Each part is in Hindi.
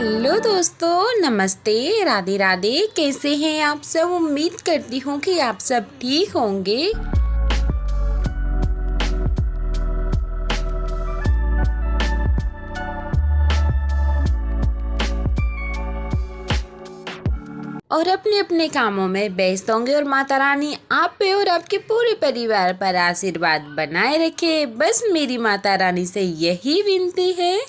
हेलो दोस्तों, नमस्ते, राधे राधे। कैसे हैं आप सब? उम्मीद करती हूँ कि आप सब ठीक होंगे। और अपने अपने कामों में व्यस्त होंगे और माता रानी आप पे और आपके पूरे परिवार पर आशीर्वाद बनाए रखे। बस मेरी माता रानी से यही विनती है।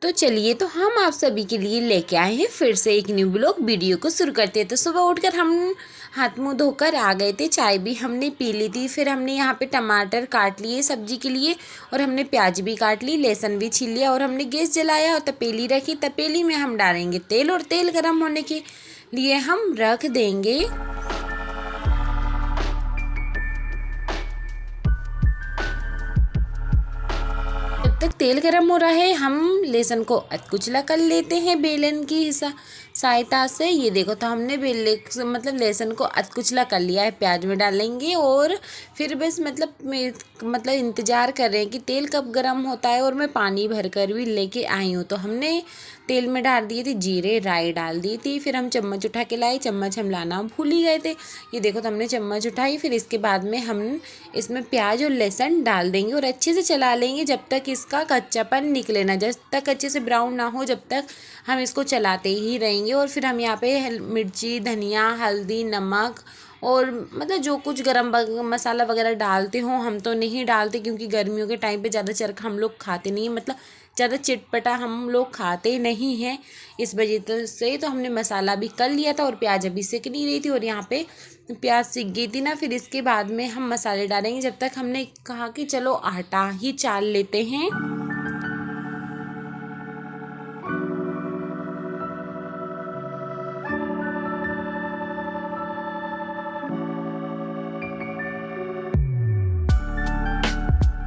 तो चलिए, तो हम आप सभी के लिए लेके आए हैं फिर से एक न्यू ब्लॉग वीडियो को शुरू करते हैं। तो सुबह उठकर हम हाथ मुंह धोकर आ गए थे, चाय भी हमने पी ली थी। फिर हमने यहाँ पे टमाटर काट लिए सब्जी के लिए, और हमने प्याज भी काट ली, लहसुन भी छील लिया, और हमने गैस जलाया और तपेली रखी। तपेली में हम डालेंगे तेल, और तेल गर्म होने के लिए हम रख देंगे जब तक तेल गर्म हो रहा है हम लहसुन को अधकुचला कर लेते हैं बेलन की सहायता से। ये देखो, तो हमने मतलब लहसुन को अधकुचला कर लिया है। प्याज में डालेंगे और फिर बस मतलब इंतज़ार कर रहे हैं कि तेल कब गर्म होता है। और मैं पानी भर कर भी लेके आई हूँ। तो हमने तेल में डाल दिए थे जीरे, राई डाल दी थी। फिर हम चम्मच उठा के लाए, चम्मच हम लाना भूल ही गए थे। ये देखो, तो हमने चम्मच उठाई। फिर इसके बाद में हम इसमें प्याज और लहसुन डाल देंगे और अच्छे से चला लेंगे जब तक इसका कच्चापन निकले ना, जब तक अच्छे से ब्राउन ना हो, जब तक हम इसको चलाते ही रहेंगे। और फिर हम यहाँ पे मिर्ची, धनिया, हल्दी, नमक और मतलब जो कुछ गरम मसाला वगैरह डालते हो, हम तो नहीं डालते क्योंकि गर्मियों के टाइम पे ज़्यादा चरखा हम लोग खाते नहीं हैं, मतलब ज़्यादा चिटपटा हम लोग खाते नहीं हैं। इस वजह से तो हमने मसाला भी कर लिया था और प्याज अभी सिक नहीं रही थी, और यहाँ पे प्याज सिक गई थी ना। फिर इसके बाद में हम मसाले डालेंगे। जब तक हमने कहा कि चलो आटा ही चाल लेते हैं।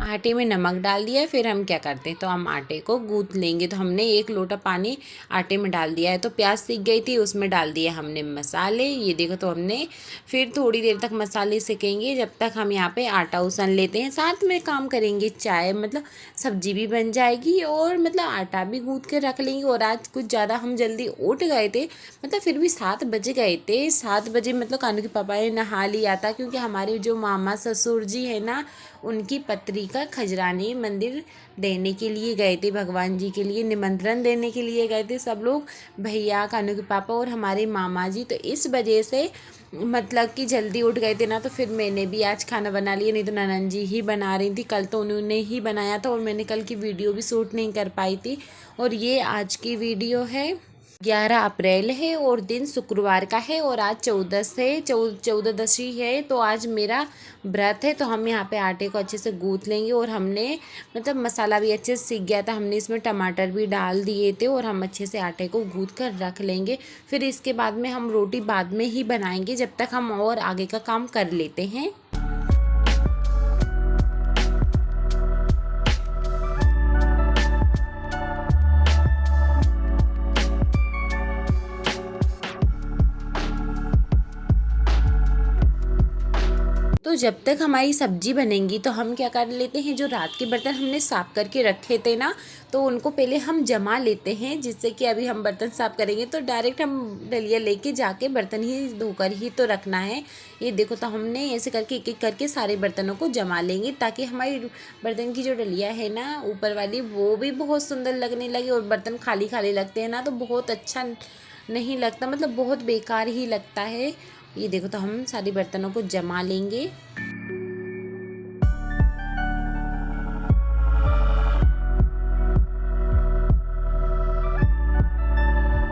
आटे में नमक डाल दिया है। फिर हम क्या करते हैं, तो हम आटे को गूँथ लेंगे। तो हमने 1 लोटा पानी आटे में डाल दिया है। तो प्याज सीख गई थी, उसमें डाल दिए हमने मसाले। ये देखो, तो हमने फिर थोड़ी देर तक मसाले सेकेंगे जब तक हम यहाँ पे आटा उसन लेते हैं। साथ में काम करेंगे, चाय मतलब सब्जी भी बन जाएगी और मतलब आटा भी गूँथ के रख लेंगे। और आज कुछ ज़्यादा हम जल्दी उठ गए थे, मतलब फिर भी 7 बज गए थे। 7 बजे मतलब कानू के पापा ने नहा लिया था, क्योंकि हमारे जो मामा ससुर जी है ना, उनकी पत्री का खजरानी मंदिर देने के लिए गए थे। भगवान जी के लिए निमंत्रण देने के लिए गए थे सब लोग, भैया, कानू के पापा और हमारे मामा जी। तो इस वजह से मतलब कि जल्दी उठ गए थे ना, तो फिर मैंने भी आज खाना बना लिया, नहीं तो ननन जी ही बना रही थी। कल तो उन्होंने ही बनाया था और मैंने कल की वीडियो भी शूट नहीं कर पाई थी। और ये आज की वीडियो है, 11 अप्रैल है और दिन शुक्रवार का है, और आज 14दशी है। तो आज मेरा व्रत है। तो हम यहाँ पे आटे को अच्छे से गूँथ लेंगे। और हमने मतलब मसाला भी अच्छे से सीख गया था, हमने इसमें टमाटर भी डाल दिए थे, और हम अच्छे से आटे को गूँथ कर रख लेंगे। फिर इसके बाद में हम रोटी बाद में ही बनाएंगे, जब तक हम और आगे का काम कर लेते हैं। तो जब तक हमारी सब्जी बनेंगी तो हम क्या कर लेते हैं, जो रात के बर्तन हमने साफ़ करके रखे थे ना, तो उनको पहले हम जमा लेते हैं, जिससे कि अभी हम बर्तन साफ़ करेंगे तो डायरेक्ट हम डलिया लेके जाके बर्तन ही धोकर ही तो रखना है। ये देखो, तो हमने ऐसे करके एक एक करके सारे बर्तनों को जमा लेंगे, ताकि हमारी बर्तन की जो डलिया है ना ऊपर वाली, वो भी बहुत सुंदर लगने लगे। और बर्तन खाली खाली लगते हैं ना तो बहुत अच्छा नहीं लगता, मतलब बहुत बेकार ही लगता है। ये देखो, तो हम सारे बर्तनों को जमा लेंगे।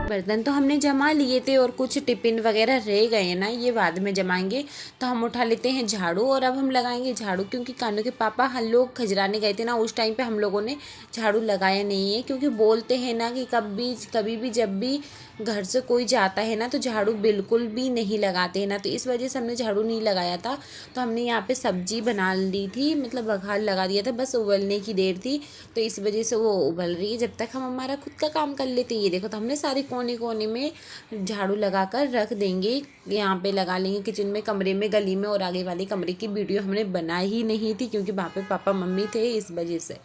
बर्तन तो हमने जमा लिए थे, और कुछ टिफिन वगैरह रह गए हैं ना, ये बाद में जमाएंगे। तो हम उठा लेते हैं झाड़ू, और अब हम लगाएंगे झाड़ू, क्योंकि कानू के पापा हम लोग खजराने गए थे ना, उस टाइम पे हम लोगों ने झाड़ू लगाया नहीं है। क्योंकि बोलते हैं ना कि कभी भी जब भी घर से कोई जाता है ना, तो झाड़ू बिल्कुल भी नहीं लगाते हैं ना। तो इस वजह से हमने झाड़ू नहीं लगाया था। तो हमने यहाँ पे सब्जी बना ली थी, मतलब बघार लगा दिया था, बस उबलने की देर थी। तो इस वजह से वो उबल रही है, जब तक हम हमारा खुद का काम कर लेते हैं। ये देखो, तो हमने सारे कोने कोने में झाड़ू लगा कर रख देंगे। यहाँ पे लगा लेंगे किचन में, कमरे में, गली में, और आगे वाले कमरे की वीडियो हमने बनाई ही नहीं थी, क्योंकि वहाँ पे पापा मम्मी थे, इस वजह से।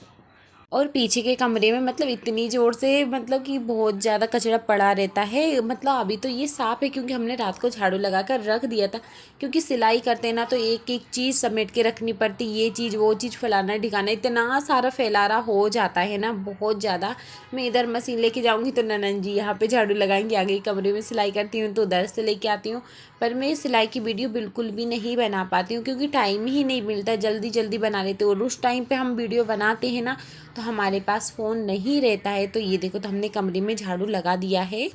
और पीछे के कमरे में मतलब इतनी ज़ोर से मतलब कि बहुत ज़्यादा कचरा पड़ा रहता है। मतलब अभी तो ये साफ़ है क्योंकि हमने रात को झाड़ू लगा कर रख दिया था, क्योंकि सिलाई करते हैं ना तो एक एक चीज़ समेट के रखनी पड़ती, ये चीज़ वो चीज़ फलाना ठिकाना इतना सारा फैलारा हो जाता है ना बहुत ज़्यादा। मैं इधर मशीन लेके जाऊँगी तो ननन जी यहाँ पे झाड़ू लगाएंगे, आगे कमरे में सिलाई करती हूँ तो उधर से लेके आती हूँ। पर मैं सिलाई की वीडियो बिल्कुल भी नहीं बना पाती हूँ क्योंकि टाइम ही नहीं मिलता, जल्दी जल्दी बना लेते हो और उस टाइम पे हम वीडियो बनाते हैं ना तो हमारे पास फ़ोन नहीं रहता है। तो ये देखो तो हमने कमरे में झाड़ू लगा दिया है।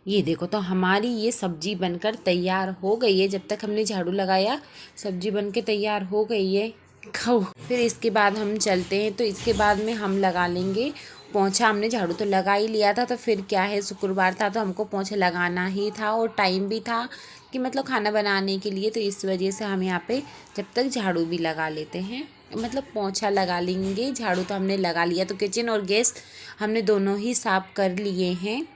ये देखो तो हमारी ये सब्जी बनकर तैयार हो गई है। जब तक हमने झाड़ू लगाया सब्जी बन के तैयार हो गई है। खाओ। फिर इसके बाद हम चलते हैं तो इसके बाद में हम लगा लेंगे पोंछा। हमने झाड़ू तो लगा ही लिया था तो फिर क्या है, शुक्रवार था तो हमको पोंछा लगाना ही था और टाइम भी था कि मतलब खाना बनाने के लिए, तो इस वजह से हम यहाँ पे जब तक झाड़ू भी लगा लेते हैं, मतलब पोंछा लगा लेंगे। झाड़ू तो हमने लगा लिया तो किचन और गैस हमने दोनों ही साफ कर लिए हैं।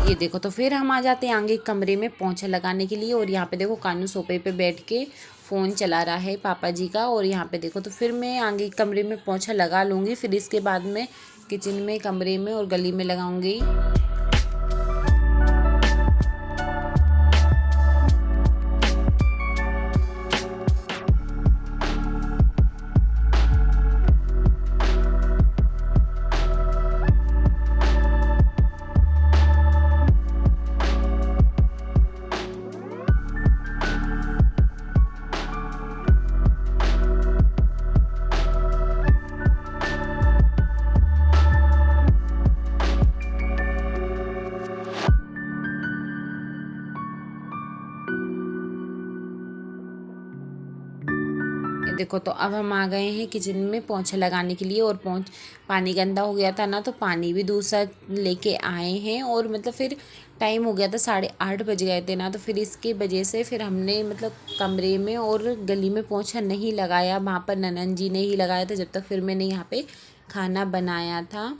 ये देखो तो फिर हम आ जाते हैं आगे कमरे में पोंछा लगाने के लिए। और यहाँ पे देखो कानू सोफे पे बैठ के फ़ोन चला रहा है पापा जी का। और यहाँ पे देखो तो फिर मैं आगे कमरे में पोंछा लगा लूँगी, फिर इसके बाद में किचन में, कमरे में और गली में लगाऊँगी। देखो तो अब हम आ गए हैं किचन में पोंछा लगाने के लिए। और पानी गंदा हो गया था ना तो पानी भी दूसरा लेके आए हैं। और मतलब फिर टाइम हो गया था 8:30 बज गए थे ना, तो फिर इसके वजह से फिर हमने मतलब कमरे में और गली में पोंछा नहीं लगाया, वहाँ पर ननन जी ने ही लगाया था जब तक फिर मैंने यहाँ पे खाना बनाया था।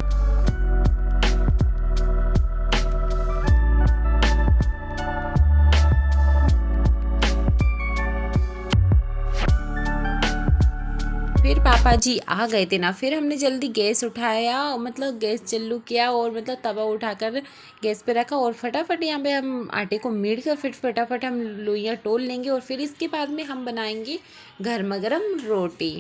फिर पापा जी आ गए थे ना, फिर हमने जल्दी गैस उठाया, मतलब गैस चालू किया और मतलब तवा उठाकर गैस पे रखा और फटाफट यहाँ पे हम आटे को मीड़ कर फिर फटाफट हम लोइयाँ टोल लेंगे। और फिर इसके बाद में हम बनाएंगे गर्मा गर्म रोटी।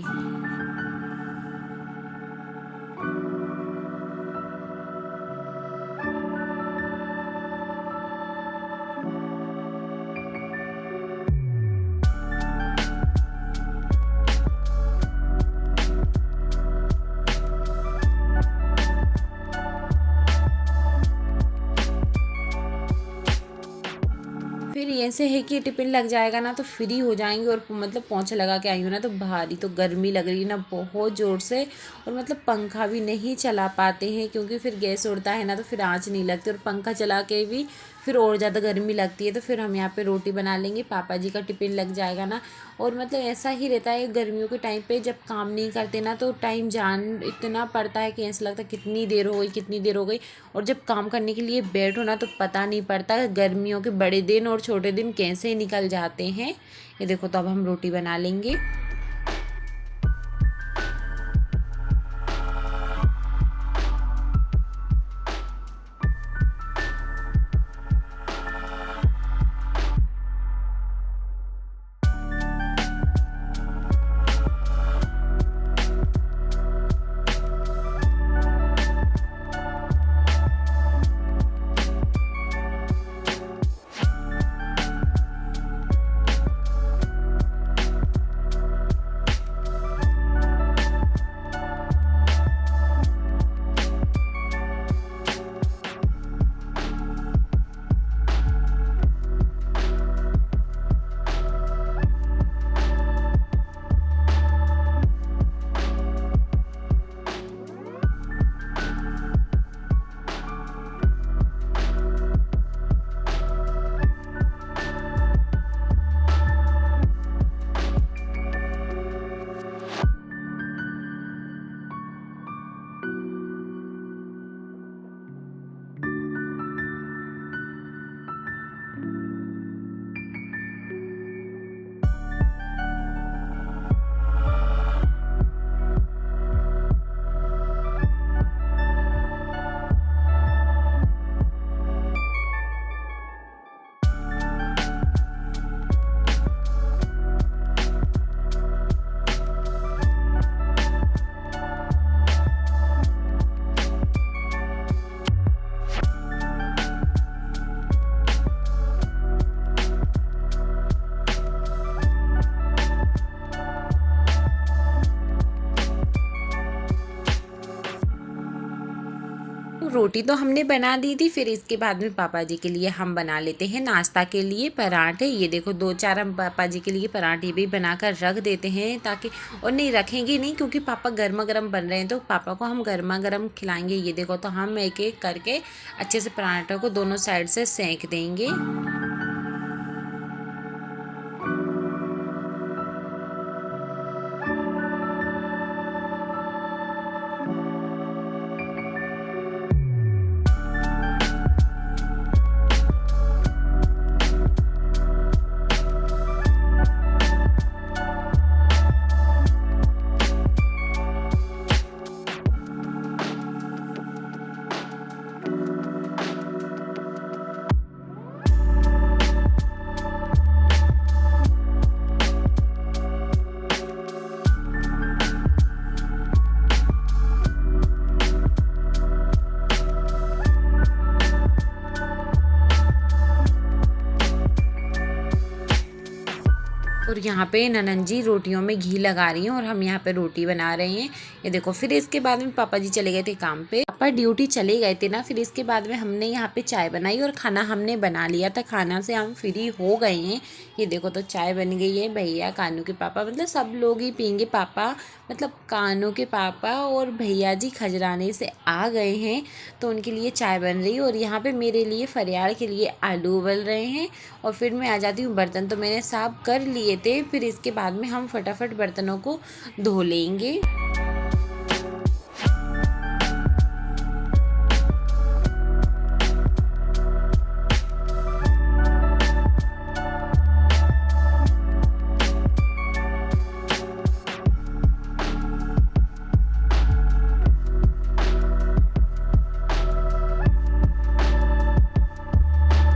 फिर ऐसे है कि टिफ़िन लग जाएगा ना तो फ्री हो जाएंगे। और मतलब पोंछा लगा के आई हूँ ना तो भारी तो गर्मी लग रही है ना बहुत ज़ोर से। और मतलब पंखा भी नहीं चला पाते हैं क्योंकि फिर गैस उड़ता है ना तो फिर आँच नहीं लगती, और पंखा चला के भी फिर और ज़्यादा गर्मी लगती है। तो फिर हम यहाँ पे रोटी बना लेंगे, पापा जी का टिफ़िन लग जाएगा ना। और मतलब ऐसा ही रहता है गर्मियों के टाइम पे जब काम नहीं करते ना तो टाइम जान इतना पड़ता है कि ऐसा लगता है कितनी देर हो गई कितनी देर हो गई। और जब काम करने के लिए बैठो ना तो पता नहीं पड़ता गर्मियों के बड़े दिन और छोटे दिन कैसे निकल जाते हैं। ये देखो तो अब हम रोटी बना लेंगे। रोटी तो हमने बना दी थी, फिर इसके बाद में पापा जी के लिए हम बना लेते हैं नाश्ता के लिए पराठे। ये देखो 2-4 हम पापा जी के लिए पराठे भी बनाकर रख देते हैं, ताकि और नहीं रखेंगे नहीं क्योंकि पापा गर्मा गर्म बन रहे हैं तो पापा को हम गर्मा गर्म खिलाएंगे। ये देखो तो हम एक एक करके अच्छे से पराठों को दोनों साइड से सेंक देंगे। और यहाँ पे ननन जी रोटियों में घी लगा रही हैं और हम यहाँ पे रोटी बना रहे हैं। ये देखो फिर इसके बाद में पापा जी चले गए थे काम पे, पापा ड्यूटी चले गए थे ना। फिर इसके बाद में हमने यहाँ पे चाय बनाई और खाना हमने बना लिया था, खाना से हम फ्री हो गए हैं। ये देखो तो चाय बन गई है। भैया कानू के पापा मतलब सब लोग ही पियेंगे। पापा मतलब कानू के पापा और भैया जी खजराने से आ गए हैं तो उनके लिए चाय बन रही है। और यहाँ पे मेरे लिए फरियाल के लिए आलू उबल रहे हैं। और फिर मैं आ जाती हूँ, बर्तन तो मैंने साफ कर लिए थे, फिर इसके बाद में हम फटाफट बर्तनों को धो लेंगे।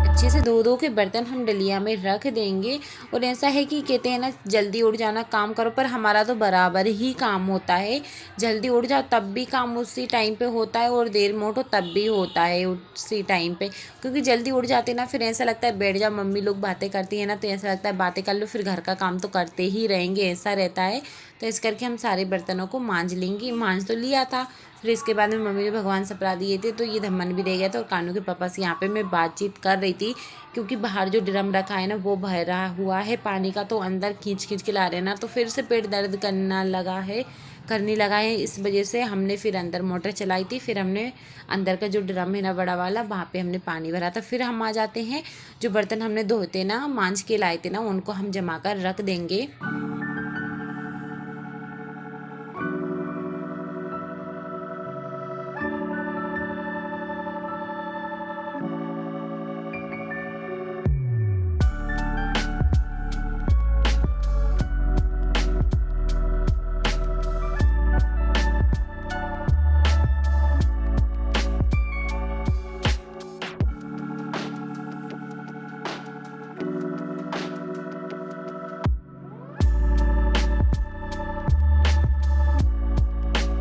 अच्छे से धो के बर्तन हम डलिया में रख देंगे। और ऐसा है कि कहते हैं ना जल्दी उठ जाना काम करो, पर हमारा तो बराबर ही काम होता है। जल्दी उठ जाओ तब भी काम उसी टाइम पे होता है और देर में उठो तब भी होता है उसी टाइम पे। क्योंकि जल्दी उठ जाते ना फिर ऐसा लगता है बैठ जाओ, मम्मी लोग बातें करती है ना तो ऐसा लगता है बातें कर लो, फिर घर का काम तो करते ही रहेंगे, ऐसा रहता है। तो इस करके हम सारे बर्तनों को मांज लेंगे। मांज तो लिया था, फिर इसके बाद में मम्मी ने भगवान सपरा दिए थे तो ये धम्मन भी रह गया था। और कानू के पापा से यहाँ पे मैं बातचीत कर रही थी क्योंकि बाहर जो ड्रम रखा है ना वो भरा हुआ है पानी का, तो अंदर खींच खींच के ला रहे हैं ना, तो फिर से पेट दर्द करने लगा है। इस वजह से हमने फिर अंदर मोटर चलाई थी। फिर हमने अंदर का जो ड्रम है ना बड़ा वाला, वहाँ पे हमने पानी भरा था। फिर हम आ जाते हैं, जो बर्तन हमने धोते ना मांज के लाए थे ना उनको हम जमा कर रख देंगे।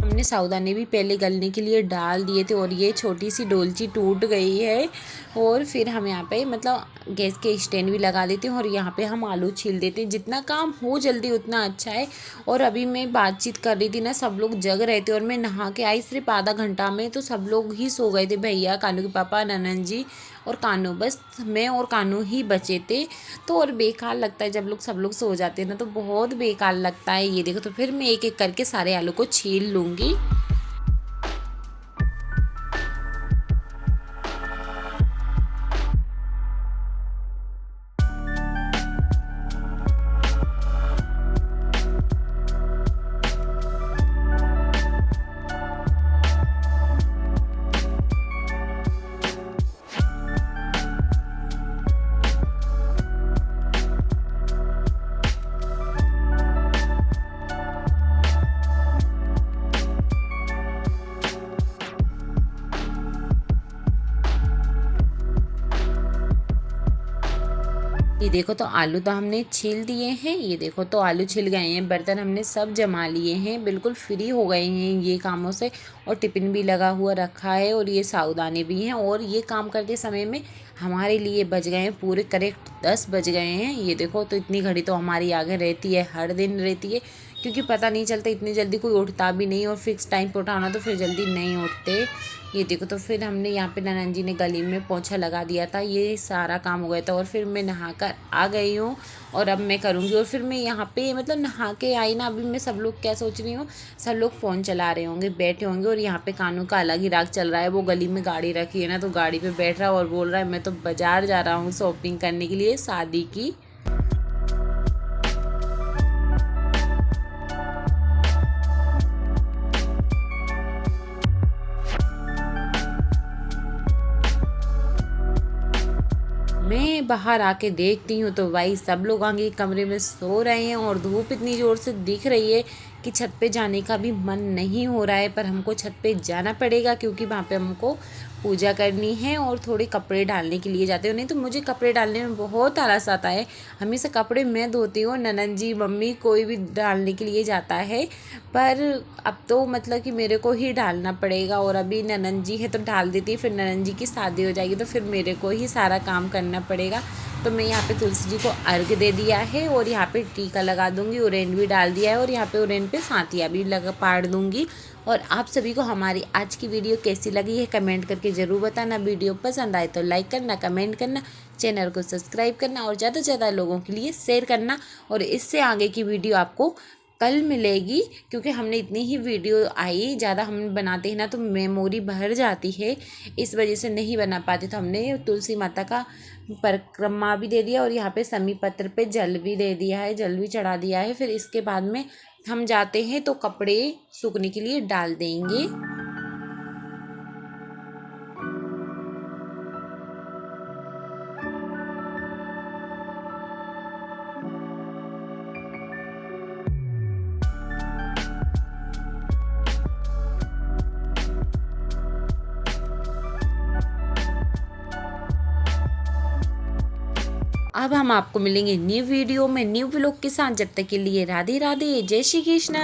हमने साबूदाने भी पहले गलने के लिए डाल दिए थे और ये छोटी सी डोलची टूट गई है। और फिर हम यहाँ पे मतलब गैस के स्टैंड भी लगा देते हैं और यहाँ पे हम आलू छील देते हैं। जितना काम हो जल्दी उतना अच्छा है। और अभी मैं बातचीत कर रही थी ना, सब लोग जग रहे थे और मैं नहा के आई सिर्फ आधा घंटा में, तो सब लोग ही सो गए थे। भैया, कानू के पापा, ननन जी और कानू, बस मैं और कानू ही बचे थे। तो और बेकार लगता है जब सब लोग सो जाते हैं ना, तो बहुत बेकार लगता है। ये देखो तो फिर मैं एक एक करके सारे आलू को छील लूँगी। ये देखो तो आलू तो हमने छील दिए हैं। ये देखो तो आलू छिल गए हैं, बर्तन हमने सब जमा लिए हैं, बिल्कुल फ्री हो गए हैं ये कामों से। और टिफ़िन भी लगा हुआ रखा है और ये साबूदाने भी हैं। और ये काम करते समय में हमारे लिए बज गए हैं पूरे करेक्ट 10 बज गए हैं। ये देखो तो इतनी घड़ी तो हमारी आगे रहती है, हर दिन रहती है, क्योंकि पता नहीं चलता, इतनी जल्दी कोई उठता भी नहीं, और फिक्स टाइम पे उठाना तो फिर जल्दी नहीं उठते। ये देखो, तो फिर हमने यहाँ पे ननद जी ने गली में पोंछा लगा दिया था, ये सारा काम हो गया था, और फिर मैं नहा कर आ गई हूँ और अब मैं करूँगी। और फिर मैं यहाँ पे मतलब नहा के आई ना, अभी मैं सब लोग क्या सोच रही हूँ, सब लोग फ़ोन चला रहे होंगे, बैठे होंगे, और यहाँ पे कानू का अलग ही राग चल रहा है। वो गली में गाड़ी रखी है ना, तो गाड़ी पे बैठ रहा है और बोल रहा है मैं तो बाज़ार जा रहा हूँ शॉपिंग करने के लिए शादी की। मैं बाहर आके देखती हूँ तो भाई सब लोग आगे कमरे में सो रहे हैं, और धूप इतनी ज़ोर से दिख रही है कि छत पे जाने का भी मन नहीं हो रहा है, पर हमको छत पे जाना पड़ेगा क्योंकि वहाँ पे हमको पूजा करनी है और थोड़े कपड़े डालने के लिए जाते हो। नहीं तो मुझे कपड़े डालने में बहुत आलस आता है, हमेशा कपड़े मैं धोती हूँ, ननद जी मम्मी कोई भी डालने के लिए जाता है, पर अब तो मतलब कि मेरे को ही डालना पड़ेगा। और अभी ननद जी है तो डाल देती है, फिर ननद जी की शादी हो जाएगी तो फिर मेरे को ही सारा काम करना पड़ेगा। तो मैं यहाँ पे तुलसी जी को अर्घ दे दिया है और यहाँ पे टीका लगा दूंगी, ओरेन भी डाल दिया है, और यहाँ पे ओरेन पे सांतिया भी लगा पाड़ दूंगी। और आप सभी को हमारी आज की वीडियो कैसी लगी है कमेंट करके ज़रूर बताना। वीडियो पसंद आए तो लाइक करना, कमेंट करना, चैनल को सब्सक्राइब करना और ज़्यादा से ज़्यादा लोगों के लिए शेयर करना। और इससे आगे की वीडियो आपको कल मिलेगी, क्योंकि हमने इतनी ही वीडियो आई, ज़्यादा हम बनाते हैं ना तो मेमोरी भर जाती है, इस वजह से नहीं बना पाते। तो हमने तुलसी माता का परिक्रमा भी दे दिया और यहाँ पे समी पत्र पे जल भी दे दिया है, जल भी चढ़ा दिया है। फिर इसके बाद में हम जाते हैं तो कपड़े सूखने के लिए डाल देंगे। अब हम आपको मिलेंगे न्यू वीडियो में न्यू व्लॉग के साथ। जब तक के लिए राधे राधे, जय श्री कृष्णा।